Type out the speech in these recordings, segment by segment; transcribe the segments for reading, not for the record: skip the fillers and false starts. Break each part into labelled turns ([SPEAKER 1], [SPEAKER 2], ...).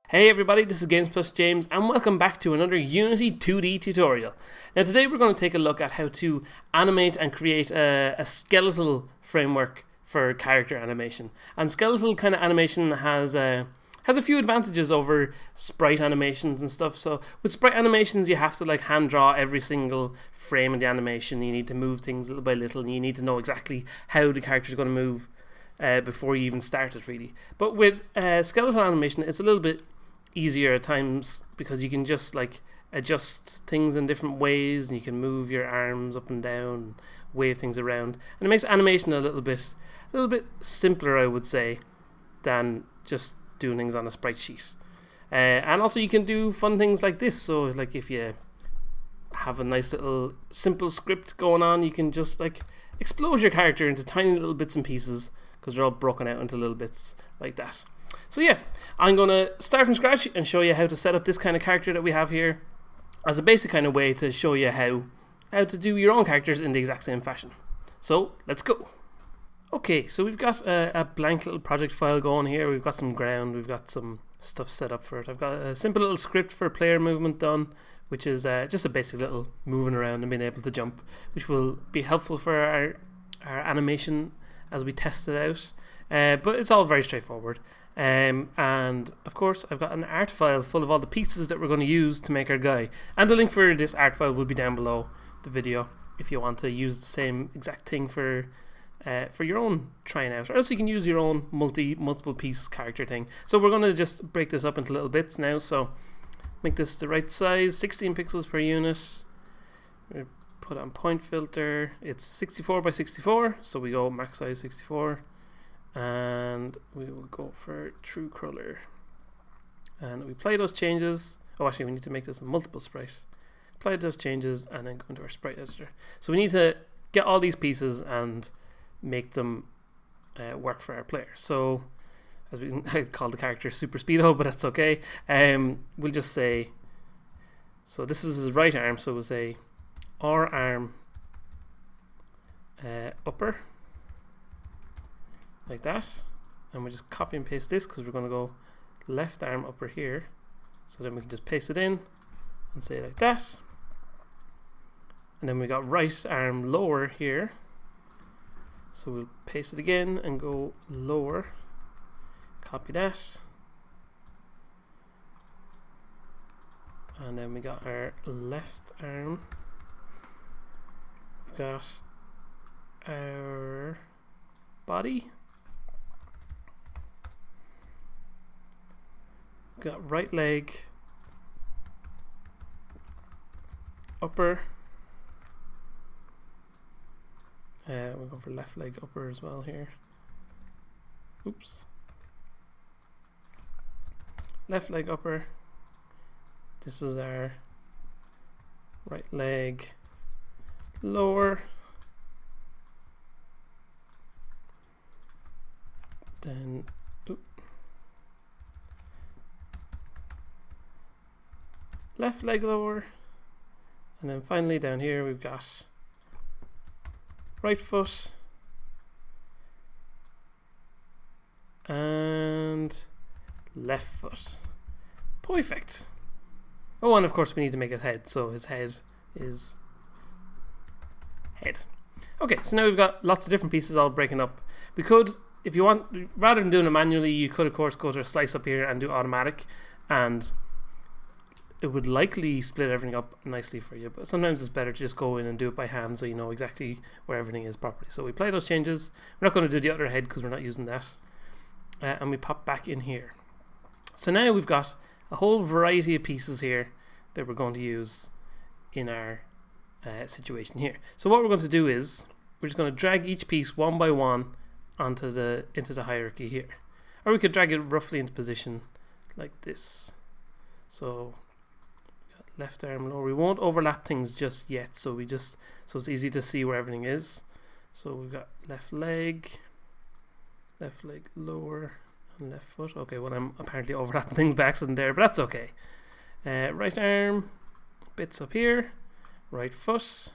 [SPEAKER 1] Hey everybody, this is Games Plus James and welcome back to another Unity 2D tutorial. Now today we're going to take a look at how to animate and create a skeletal framework for character animation. And skeletal kind of animation has a few advantages over sprite animations and stuff. So with sprite animations you have to like hand draw every single frame of the animation. You need to move things little by little and you need to know exactly how the character is going to move before you even start it really. But with skeletal animation it's a little bit easier at times because you can just like adjust things in different ways and you can move your arms up and down, wave things around, and it makes animation a little bit simpler, I would say, than just doing things on a sprite sheet. And also you can do fun things like this. So like if you have a nice little simple script going on, you can just like explode your character into tiny little bits and pieces because they're all broken out into little bits like that. So yeah, I'm going to start from scratch and show you how to set up this kind of character that we have here as a basic kind of way to show you how to do your own characters in the exact same fashion. So let's go. Okay, so we've got a blank little project file going here. We've got some ground, we've got some stuff set up for it. I've got a simple little script for player movement done, which is just a basic little moving around and being able to jump, which will be helpful for our animation as we test it out. But it's all very straightforward. And of course I've got an art file full of all the pieces that we're going to use to make our guy, and the link for this art file will be down below the video if you want to use the same exact thing for your own trying out, or else you can use your own multiple piece character thing. So we're going to just break this up into little bits now. So make this the right size, 16 pixels per unit. We put on point filter, it's 64 by 64, so we go max size 64. And we will go for true color, and we apply those changes. Oh, actually we need to make this a multiple sprite. Apply those changes and then go into our sprite editor. So we need to get all these pieces and make them work for our player. So as I call the character Super Speedo, but that's okay. We'll just say, so this is his right arm, so we'll say R arm upper, like that, and we just copy and paste this because we're going to go left arm upper here, so then we can just paste it in and say like that. And then we got right arm lower here, so we'll paste it again and go lower, copy that, and then we got our left arm, we've got our body, got right leg upper, we'll go for left leg upper as well here. Oops. Left leg upper, this is our right leg lower, then left leg lower, and then finally down here we've got right foot and left foot. Perfect. Oh, and of course we need to make his head, so his head is head. Okay, so now we've got lots of different pieces all breaking up. We could, if you want, rather than doing it manually, you could of course go to a slice up here and do automatic, and it would likely split everything up nicely for you, but sometimes it's better to just go in and do it by hand so you know exactly where everything is properly. So we apply those changes. We're not going to do the other head because we're not using that, and we pop back in here. So now we've got a whole variety of pieces here that we're going to use in our situation here. So what we're going to do is we're just going to drag each piece one by one into the hierarchy here, or we could drag it roughly into position like this. So left arm lower. We won't overlap things just yet, so it's easy to see where everything is. So we've got left leg lower, and left foot. Okay, well I'm apparently overlapping things by accident there, but that's okay. Right arm, bits up here, right foot,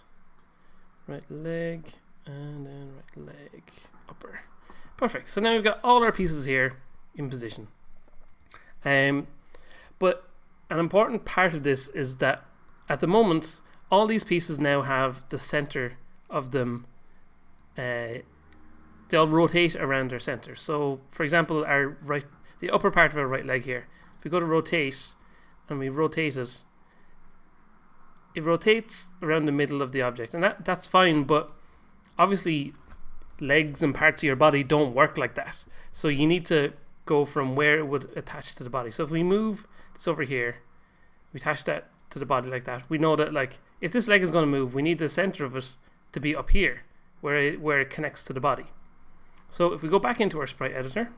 [SPEAKER 1] right leg, and then right leg upper. Perfect. So now we've got all our pieces here in position. But an important part of this is that at the moment, all these pieces now have the center of them. They'll rotate around their center. So, for example, the upper part of our right leg here, if we go to rotate and we rotate it, it rotates around the middle of the object, and that's fine, but obviously legs and parts of your body don't work like that. So you need to go from where it would attach to the body. So if we move this over here, we attach that to the body like that, we know that like if this leg is going to move, we need the center of it to be up here where it connects to the body. So if we go back into our sprite editor,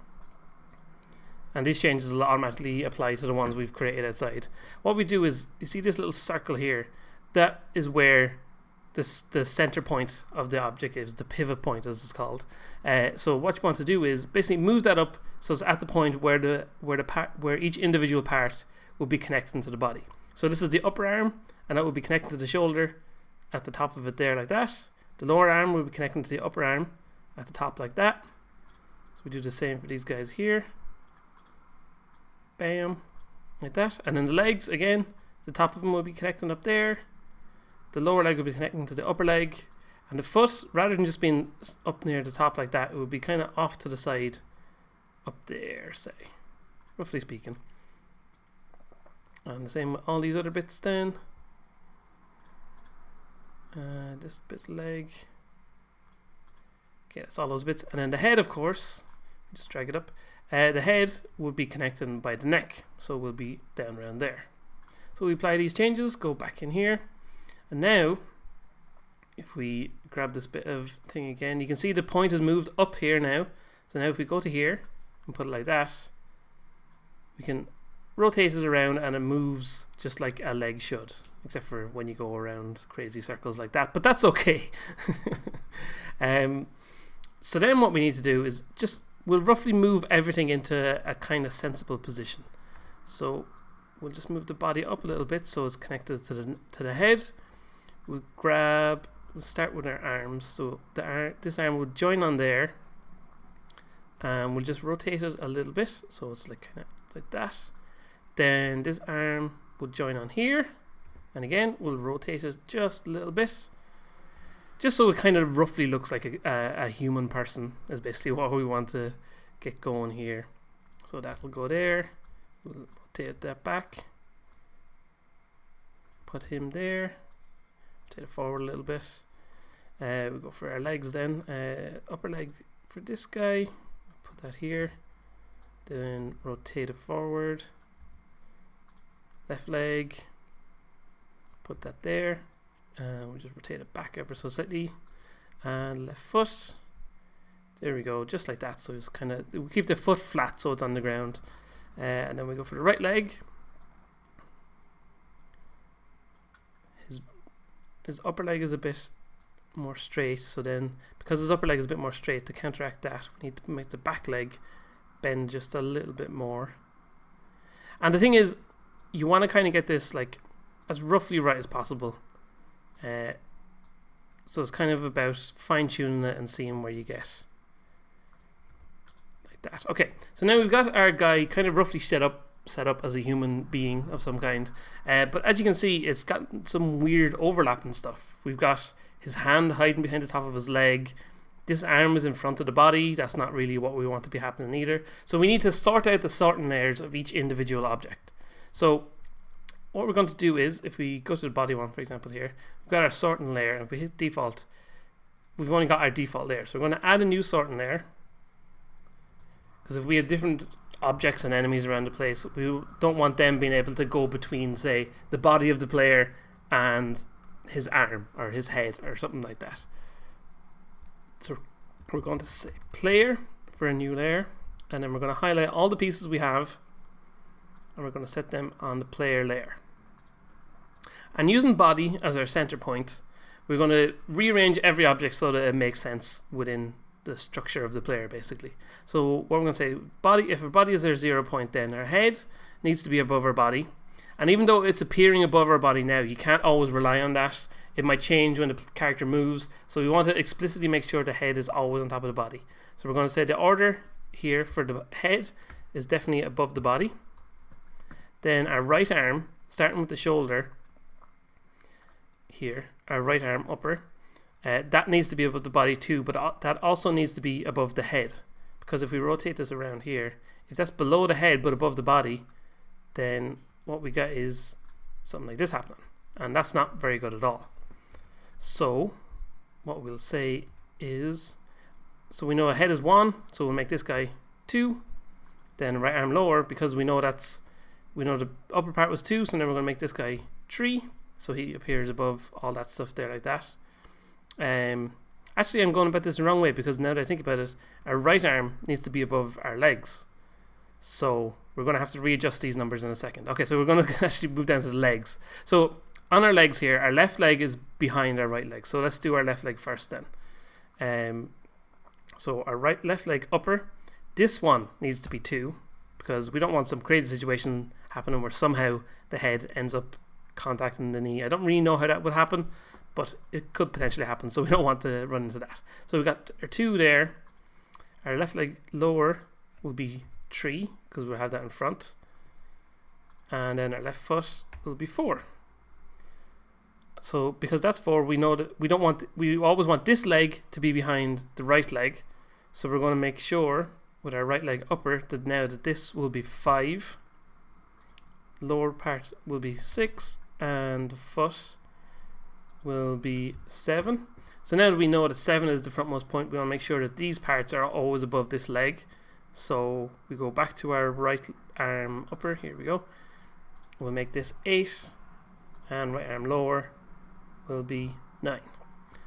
[SPEAKER 1] and these changes will automatically apply to the ones we've created outside, what we do is, you see this little circle here, that is where the center point of the object is, the pivot point as it's called. So what you want to do is basically move that up so it's at the point where each individual part will be connecting to the body. So this is the upper arm, and that will be connecting to the shoulder at the top of it there like that. The lower arm will be connecting to the upper arm at the top like that. So we do the same for these guys here. Bam, like that. And then the legs, again, the top of them will be connecting up there. The lower leg will be connecting to the upper leg, and the foot, rather than just being up near the top like that, it would be kind of off to the side up there, say, roughly speaking. And the same with all these other bits then. This bit of leg. Okay, that's all those bits. And then the head, of course, just drag it up. The head would be connected by the neck, so it will be down around there. So we apply these changes, go back in here. And now, if we grab this bit of thing again, you can see the point has moved up here now. So now if we go to here and put it like that, we can rotate it around and it moves just like a leg should, except for when you go around crazy circles like that, but that's okay. So then what we need to do is we'll roughly move everything into a kind of sensible position. So we'll just move the body up a little bit so it's connected to the head. We'll start with our arms. So this arm will join on there, and we'll just rotate it a little bit so it's like kind of like that. Then this arm will join on here, and again we'll rotate it just a little bit, just so it kind of roughly looks like a human person is basically what we want to get going here. So that will go there. We'll rotate that back, put him there, rotate it forward a little bit. We go for our legs then. Upper leg for this guy, put that here, then rotate it forward. Left leg, put that there, and we'll just rotate it back ever so slightly. And left foot, there we go, just like that. So it's kind of, we keep the foot flat so it's on the ground. And then we go for the right leg. His upper leg is a bit more straight, so then because his upper leg is a bit more straight, to counteract that we need to make the back leg bend just a little bit more. And the thing is, you want to kind of get this like as roughly right as possible. So it's kind of about fine-tuning it and seeing where you get like that. Okay, so now we've got our guy kind of roughly set up as a human being of some kind. But as you can see, it's got some weird overlapping stuff. We've got his hand hiding behind the top of his leg. This arm is in front of the body. That's not really what we want to be happening either. So we need to sort out the sorting layers of each individual object. So what we're going to do is, if we go to the body one, for example here, we've got our sorting layer, and if we hit default, we've only got our default layer. So we're going to add a new sorting layer, because if we have different objects and enemies around the place, we don't want them being able to go between, say, the body of the player and his arm or his head or something like that. So we're going to say player for a new layer, and then we're going to highlight all the pieces we have, and we're going to set them on the player layer. And using body as our center point, we're going to rearrange every object so that it makes sense within the structure of the player, basically. So what we're going to say, body, if our body is our 0 point, then our head needs to be above our body. And even though it's appearing above our body now, you can't always rely on that. It might change when the character moves. So we want to explicitly make sure the head is always on top of the body. So we're going to say the order here for the head is definitely above the body. then our right arm, starting with the shoulder here, our right arm upper, that needs to be above the body too, but that also needs to be above the head, because if we rotate this around here, if that's below the head but above the body, then what we get is something like this happening, and that's not very good at all. So what we'll say is, so we know a head is 1, so we'll make this guy 2, then right arm lower, because we know the upper part was 2, so now we're going to make this guy 3, so he appears above all that stuff there like that. Actually, I'm going about this the wrong way, because now that I think about it, our right arm needs to be above our legs, so we're going to have to readjust these numbers in a second. Okay, so we're going to actually move down to the legs. So on our legs here, our left leg is behind our right leg, so let's do our left leg first then. So our left leg upper, this one needs to be 2, because we don't want some crazy situation happening where somehow the head ends up contacting the knee. I don't really know how that would happen, but it could potentially happen, so we don't want to run into that. So we've got our 2 there. Our left leg lower will be 3, because we'll have that in front, and then our left foot will be 4. So because that's 4, we know that we always want this leg to be behind the right leg, so we're going to make sure with our right leg upper that now that this will be 5, lower part will be 6, and the foot will be 7. So now that we know that 7 is the frontmost point, we want to make sure that these parts are always above this leg. So we go back to our right arm upper, here we go, we'll make this 8, and right arm lower will be 9.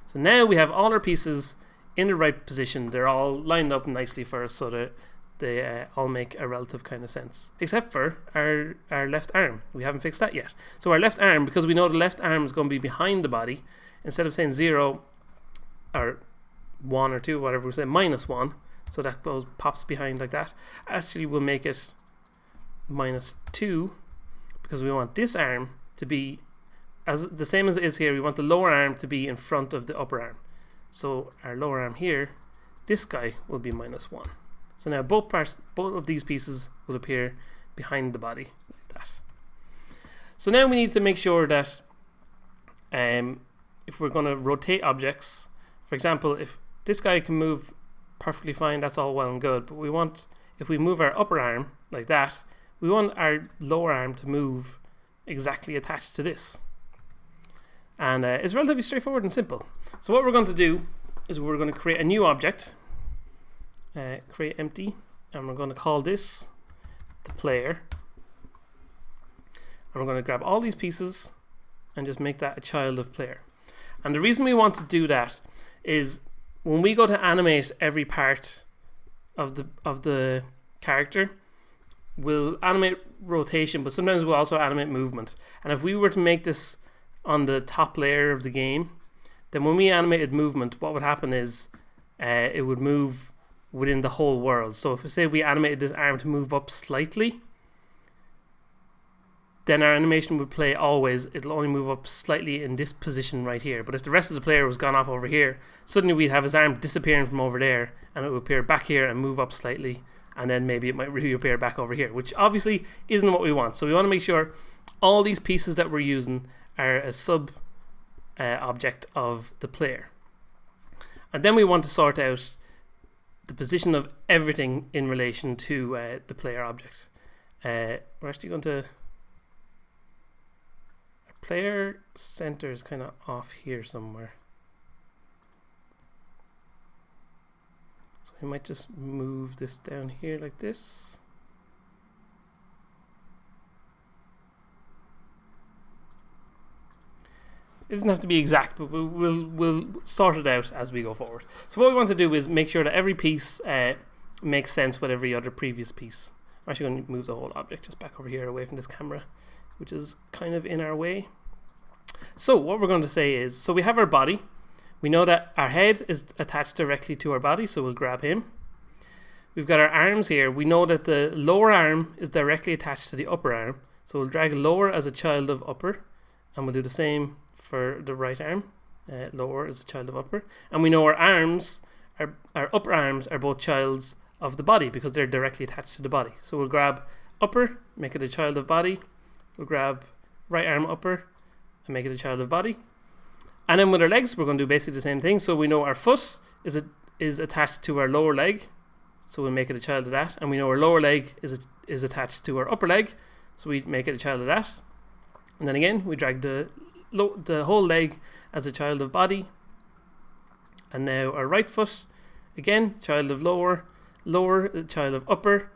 [SPEAKER 1] So now we have all our pieces in the right position. They're all lined up nicely for us, so that they all make a relative kind of sense, except for our left arm. We haven't fixed that yet. So our left arm, because we know the left arm is going to be behind the body, instead of saying 0 or 1 or 2, whatever, we'll say -1, so that pops behind like that. Actually, we'll make it -2, because we want this arm to be as the same as it is here. We want the lower arm to be in front of the upper arm. So our lower arm here, this guy will be -1. So now both of these pieces will appear behind the body like that. So now we need to make sure that if we're going to rotate objects, for example, if this guy can move perfectly fine, that's all well and good, but we want, if we move our upper arm like that, we want our lower arm to move exactly attached to this. And it's relatively straightforward and simple. So what we're going to do is we're going to create a new object, create empty, and we're going to call this the player. And we're going to grab all these pieces and just make that a child of player. And the reason we want to do that is when we go to animate every part of the character, we'll animate rotation, but sometimes we'll also animate movement. And if we were to make this on the top layer of the game, then when we animated movement, what would happen is it would move within the whole world. So if we say we animated this arm to move up slightly, then our animation would play always. It'll only move up slightly in this position right here. But if the rest of the player was gone off over here, suddenly we'd have his arm disappearing from over there, and it would appear back here and move up slightly, and then maybe it might reappear back over here, which obviously isn't what we want. So we want to make sure all these pieces that we're using are a sub object of the player. And then we want to sort out the position of everything in relation to the player object. We're actually going to... Player center is kind of off here somewhere. So we might just move this down here like this. It doesn't have to be exact, but we'll sort it out as we go forward. So what we want to do is make sure that every piece makes sense with every other previous piece. I'm actually going to move the whole object just back over here away from this camera, which is kind of in our way. So what we're going to say is, so we have our body. We know that our head is attached directly to our body, so we'll grab him. We've got our arms here. We know that the lower arm is directly attached to the upper arm, so we'll drag lower as a child of upper, and we'll do the same for the right arm. Lower as a child of upper. And we know our arms, our upper arms are both childs of the body because they're directly attached to the body. So we'll grab upper, make it a child of body. We'll grab right arm upper and make it a child of body. And then with our legs, we're going to do basically the same thing. So we know our foot is attached to our lower leg, so we'll make it a child of that. And we know our lower leg is attached to our upper leg, so we make it a child of that. And then again, we drag the whole leg as a child of body. And now our right foot, again, child of lower, a child of upper,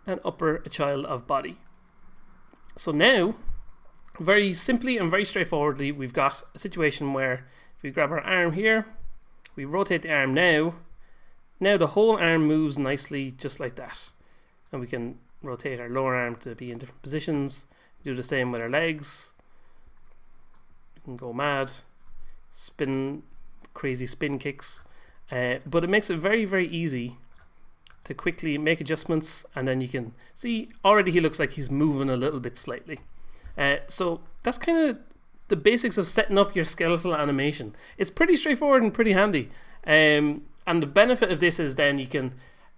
[SPEAKER 1] and upper, a child of body. So now, very simply and very straightforwardly, we've got a situation where if we grab our arm here, we rotate the arm now the whole arm moves nicely just like that. And we can rotate our lower arm to be in different positions. Do the same with our legs. We can go mad, spin, crazy spin kicks. But it makes it very, very easy to quickly make adjustments, and then you can see already he looks like he's moving a little bit slightly. So that's kind of the basics of setting up your skeletal animation. It's pretty straightforward and pretty handy. And the benefit of this is then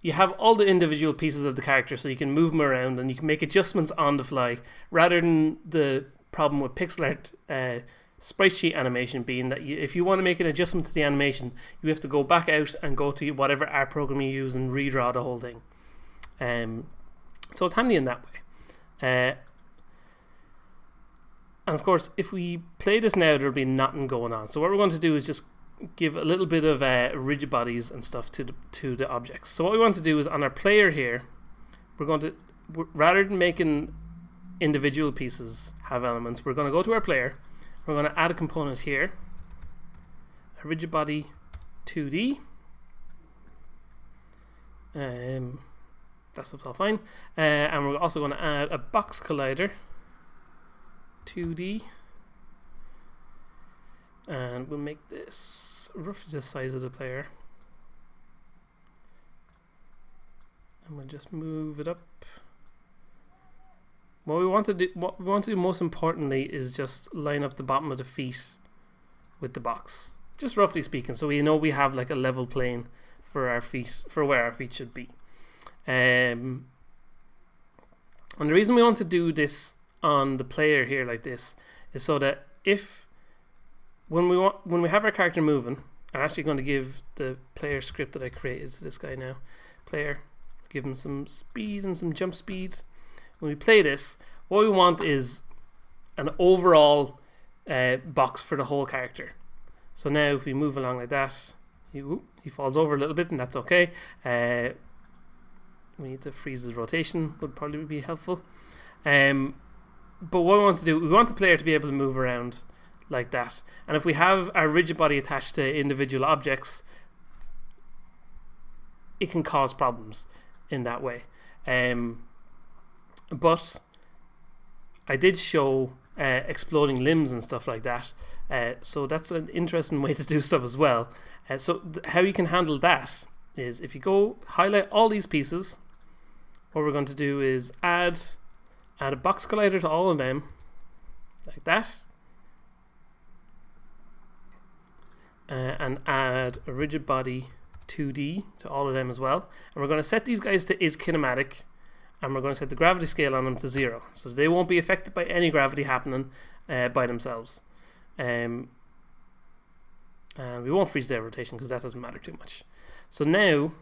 [SPEAKER 1] you have all the individual pieces of the character, so you can move them around and you can make adjustments on the fly, rather than the problem with pixel art sprite sheet animation being that if you want to make an adjustment to the animation, you have to go back out and go to whatever art program you use and redraw the whole thing. So it's handy in that way. And of course, if we play this now, there'll be nothing going on. So what we're going to do is just give a little bit of rigid bodies and stuff to the objects. So what we want to do is on our player here, we're going to, rather than making individual pieces have elements, we're going to go to our player. We're going to add a component here, a rigid body 2D. That stuff's all fine. And we're also going to add a box collider 2D. And we'll make this roughly the size of the player. And we'll just move it up. What we want to do most importantly is just line up the bottom of the feet with the box, just roughly speaking, so we know we have like a level plane for our feet, for where our feet should be. And the reason we want to do this on the player here like this is so that when we have our character moving, I'm actually going to give the player script that I created to this guy now. Player, give him some speed and some jump speed. When we play this, what we want is an overall box for the whole character. So now if we move along like that, he falls over a little bit, and that's okay. We need to freeze his rotation, would probably be helpful. But what we want to do, we want the player to be able to move around like that. And if we have our rigid body attached to individual objects, it can cause problems in that way. But I did show exploding limbs and stuff like that, so that's an interesting way to do stuff as well. So how you can handle that is if you go highlight all these pieces, what we're going to do is add a box collider to all of them like that, and add a rigid body 2D to all of them as well. And we're going to set these guys to is kinematic, and we're going to set the gravity scale on them to 0, so they won't be affected by any gravity happening by themselves. And we won't freeze their rotation because that doesn't matter too much. So now,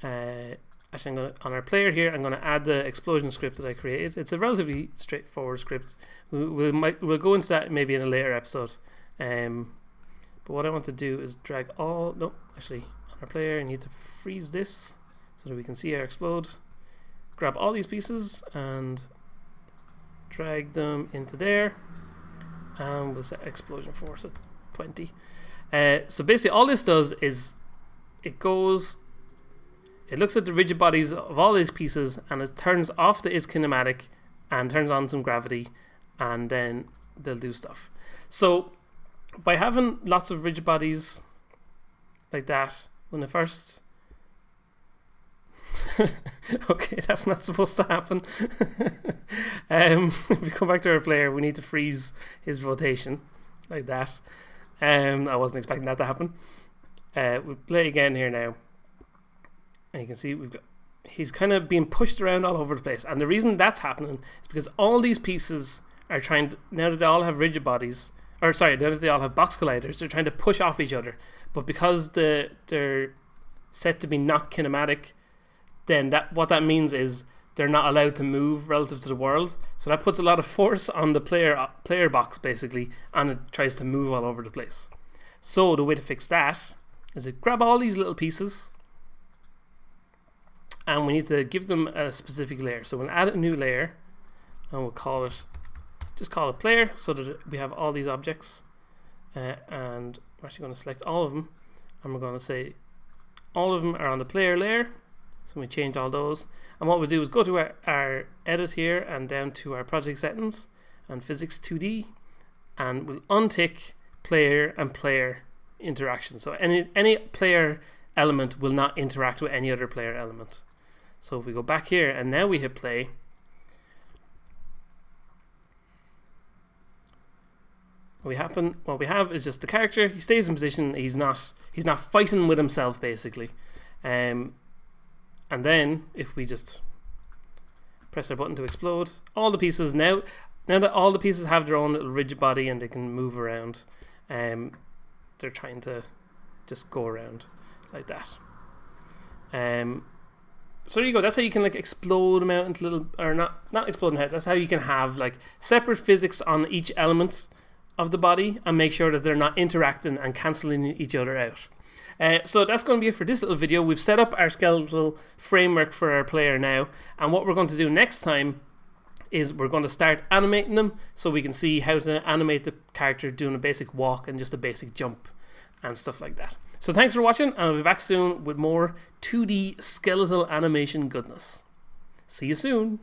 [SPEAKER 1] actually, on our player here, I'm going to add the explosion script that I created. It's a relatively straightforward script. We'll go into that maybe in a later episode. But what I want to do is drag all. No, actually, on our player, I need to freeze this so that we can see our explode. Grab all these pieces and drag them into there, and we'll set explosion force at 20. So basically all this does is it looks at the rigid bodies of all these pieces, and it turns off the is kinematic and turns on some gravity, and then they'll do stuff. So by having lots of rigid bodies like that, when the first okay, that's not supposed to happen. If we come back to our player, we need to freeze his rotation like that. I wasn't expecting that to happen. We'll play again here now, and you can see he's kind of being pushed around all over the place. And the reason that's happening is because all these pieces are trying to, now that they all have rigid bodies, now that they all have box colliders, they're trying to push off each other. But because they're set to be not kinematic, then what that means is they're not allowed to move relative to the world. So that puts a lot of force on the player box, basically, and it tries to move all over the place. So the way to fix that is to grab all these little pieces, and we need to give them a specific layer. So we'll add a new layer, and we'll just call it player, so that we have all these objects. And we're actually going to select all of them, and we're going to say all of them are on the player layer. So we change all those, and what we'll do is go to our edit here and down to our project settings and physics 2D, and we'll untick player and player interaction. So any player element will not interact with any other player element. So if we go back here and now we hit play, what we have is just the character. He stays in position. He's not fighting with himself, basically. And then if we just press our button to explode, all the pieces now that all the pieces have their own little rigid body and they can move around, they're trying to just go around like that. So there you go. That's how you can like explode them out into little, or not explode them out. That's how you can have like separate physics on each element of the body and make sure that they're not interacting and cancelling each other out. So that's going to be it for this little video. We've set up our skeletal framework for our player now, and what we're going to do next time is we're going to start animating them so we can see how to animate the character doing a basic walk and just a basic jump and stuff like that. So thanks for watching, and I'll be back soon with more 2D skeletal animation goodness. See you soon.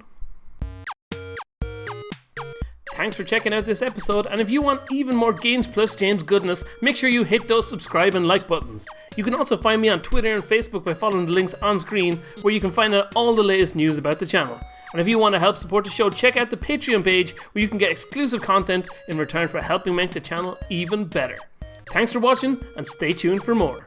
[SPEAKER 1] Thanks for checking out this episode, and if you want even more Games Plus James goodness, make sure you hit those subscribe and like buttons. You can also find me on Twitter and Facebook by following the links on screen, where you can find out all the latest news about the channel. And if you want to help support the show, check out the Patreon page, where you can get exclusive content in return for helping make the channel even better. Thanks for watching, and stay tuned for more.